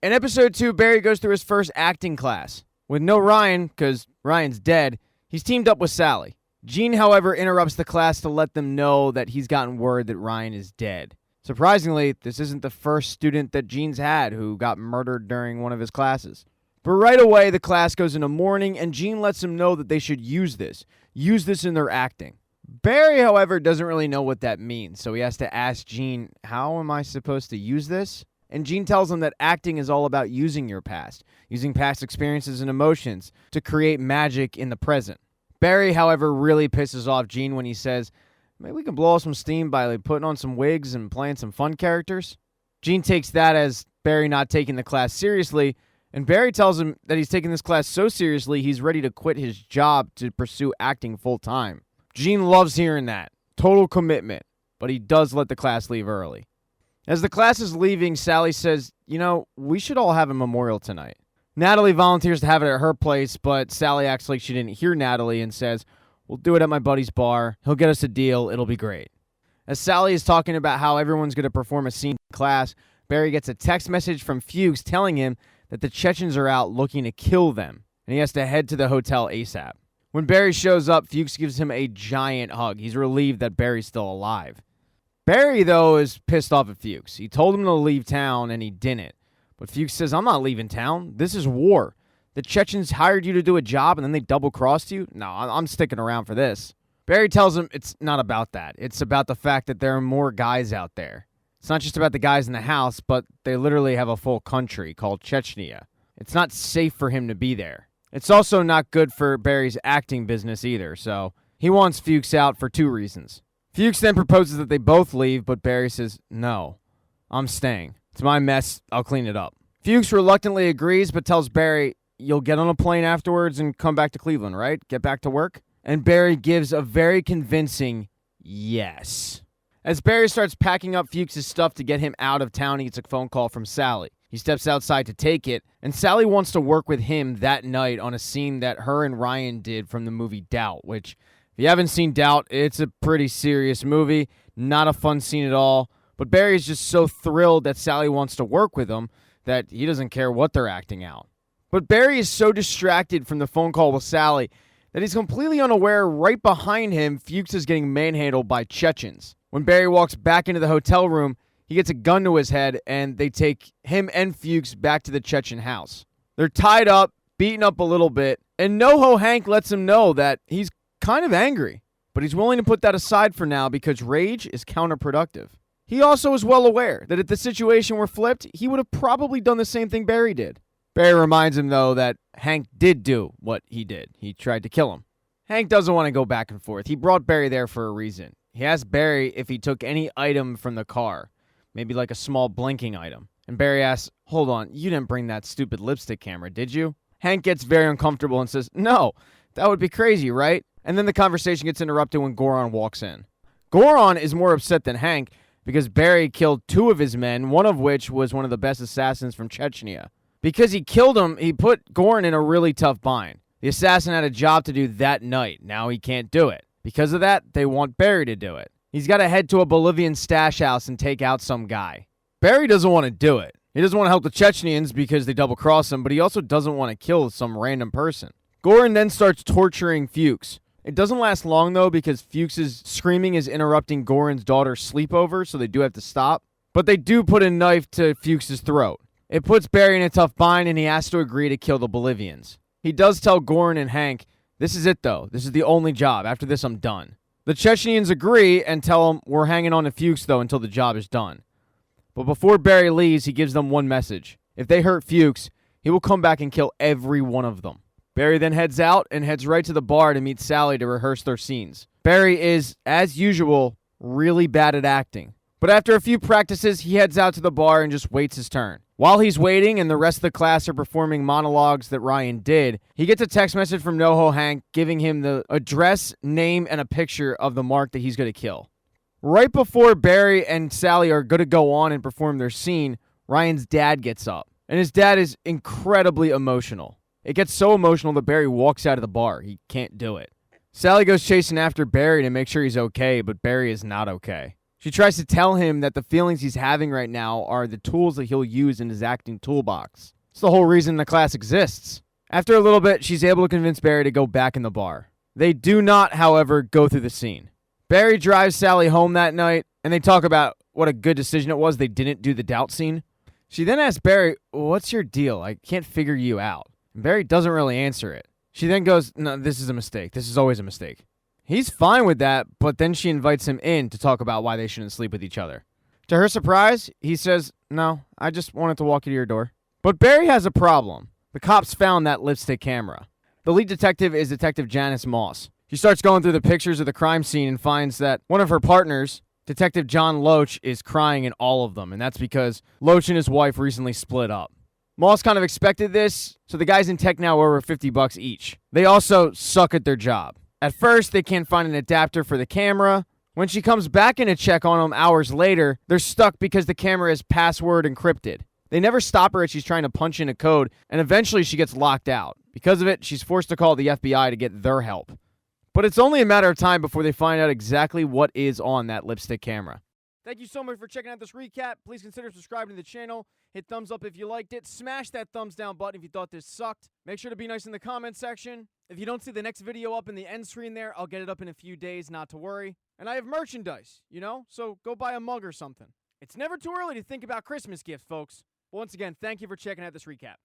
In episode 2, Barry goes through his first acting class. With no Ryan, because Ryan's dead, he's teamed up with Sally. Gene, however, interrupts the class to let them know that he's gotten word that Ryan is dead. Surprisingly, this isn't the first student that Gene's had who got murdered during one of his classes. But right away, the class goes into mourning, and Gene lets them know that they should use this in their acting. Barry, however, doesn't really know what that means, so he has to ask Gene, how am I supposed to use this? And Gene tells him that acting is all about using your past, using past experiences and emotions to create magic in the present. Barry, however, really pisses off Gene when he says, maybe we can blow off some steam by putting on some wigs and playing some fun characters. Gene takes that as Barry not taking the class seriously, and Barry tells him that he's taking this class so seriously he's ready to quit his job to pursue acting full-time. Gene loves hearing that. Total commitment. But he does let the class leave early. As the class is leaving, Sally says, we should all have a memorial tonight. Natalie volunteers to have it at her place, but Sally acts like she didn't hear Natalie and says, we'll do it at my buddy's bar. He'll get us a deal. It'll be great. As Sally is talking about how everyone's going to perform a scene in class, Barry gets a text message from Fuchs telling him that the Chechens are out looking to kill them, and he has to head to the hotel ASAP. When Barry shows up, Fuchs gives him a giant hug. He's relieved that Barry's still alive. Barry, though, is pissed off at Fuchs. He told him to leave town, and he didn't. But Fuchs says, I'm not leaving town. This is war. The Chechens hired you to do a job, and then they double-crossed you? No, I'm sticking around for this. Barry tells him it's not about that. It's about the fact that there are more guys out there. It's not just about the guys in the house, but they literally have a full country called Chechnya. It's not safe for him to be there. It's also not good for Barry's acting business either, so he wants Fuchs out for 2 reasons. Fuchs then proposes that they both leave, but Barry says, no, I'm staying. It's my mess. I'll clean it up. Fuchs reluctantly agrees, but tells Barry, you'll get on a plane afterwards and come back to Cleveland, right? Get back to work? And Barry gives a very convincing yes. As Barry starts packing up Fuchs' stuff to get him out of town, he gets a phone call from Sally. He steps outside to take it, and Sally wants to work with him that night on a scene that her and Ryan did from the movie Doubt, which, if you haven't seen Doubt, it's a pretty serious movie. Not a fun scene at all. But Barry is just so thrilled that Sally wants to work with him that he doesn't care what they're acting out. But Barry is so distracted from the phone call with Sally that he's completely unaware right behind him Fuchs is getting manhandled by Chechens. When Barry walks back into the hotel room, he gets a gun to his head, and they take him and Fuchs back to the Chechen house. They're tied up, beaten up a little bit, and NoHo Hank lets him know that he's kind of angry, but he's willing to put that aside for now because rage is counterproductive. He also is well aware that if the situation were flipped, he would have probably done the same thing Barry did. Barry reminds him, though, that Hank did do what he did. He tried to kill him. Hank doesn't want to go back and forth. He brought Barry there for a reason. He asked Barry if he took any item from the car, maybe like a small blinking item. And Barry asks, hold on, you didn't bring that stupid lipstick camera, did you? Hank gets very uncomfortable and says, no, that would be crazy, right? And then the conversation gets interrupted when Goron walks in. Goron is more upset than Hank because Barry killed 2 of his men, one of which was one of the best assassins from Chechnya. Because he killed him, he put Goron in a really tough bind. The assassin had a job to do that night. Now he can't do it. Because of that, they want Barry to do it. He's got to head to a Bolivian stash house and take out some guy. Barry doesn't want to do it. He doesn't want to help the Chechens because they double-cross him, but he also doesn't want to kill some random person. Goron then starts torturing Fuchs. It doesn't last long, though, because Fuchs' screaming is interrupting Goron's daughter's sleepover, so they do have to stop. But they do put a knife to Fuchs' throat. It puts Barry in a tough bind, and he has to agree to kill the Bolivians. He does tell Goron and Hank, this is it, though. This is the only job. After this, I'm done. The Chechens agree and tell him, we're hanging on to Fuchs, though, until the job is done. But before Barry leaves, he gives them one message. If they hurt Fuchs, he will come back and kill every one of them. Barry then heads out and heads right to the bar to meet Sally to rehearse their scenes. Barry is, as usual, really bad at acting. But after a few practices, he heads out to the bar and just waits his turn. While he's waiting and the rest of the class are performing monologues that Ryan did, he gets a text message from NoHo Hank giving him the address, name, and a picture of the mark that he's going to kill. Right before Barry and Sally are going to go on and perform their scene, Ryan's dad gets up. And his dad is incredibly emotional. It gets so emotional that Barry walks out of the bar. He can't do it. Sally goes chasing after Barry to make sure he's okay, but Barry is not okay. She tries to tell him that the feelings he's having right now are the tools that he'll use in his acting toolbox. It's the whole reason the class exists. After a little bit, she's able to convince Barry to go back in the bar. They do not, however, go through the scene. Barry drives Sally home that night, and they talk about what a good decision it was they didn't do the doubt scene. She then asks Barry, "What's your deal? I can't figure you out." And Barry doesn't really answer it. She then goes, "No, this is a mistake. This is always a mistake." He's fine with that, but then she invites him in to talk about why they shouldn't sleep with each other. To her surprise, he says, "No, I just wanted to walk you to your door." But Barry has a problem. The cops found that lipstick camera. The lead detective is Detective Janice Moss. She starts going through the pictures of the crime scene and finds that one of her partners, Detective John Loach, is crying in all of them, and that's because Loach and his wife recently split up. Moss kind of expected this, so the guys in tech now are over $50 each. They also suck at their job. At first, they can't find an adapter for the camera. When she comes back in to check on them hours later, they're stuck because the camera is password encrypted. They never stop her as she's trying to punch in a code, and eventually she gets locked out. Because of it, she's forced to call the FBI to get their help. But it's only a matter of time before they find out exactly what is on that lipstick camera. Thank you so much for checking out this recap. Please consider subscribing to the channel. Hit thumbs up if you liked it. Smash that thumbs down button if you thought this sucked. Make sure to be nice in the comment section. If you don't see the next video up in the end screen there, I'll get it up in a few days, not to worry. And I have merchandise, so go buy a mug or something. It's never too early to think about Christmas gifts, folks. Once again, thank you for checking out this recap.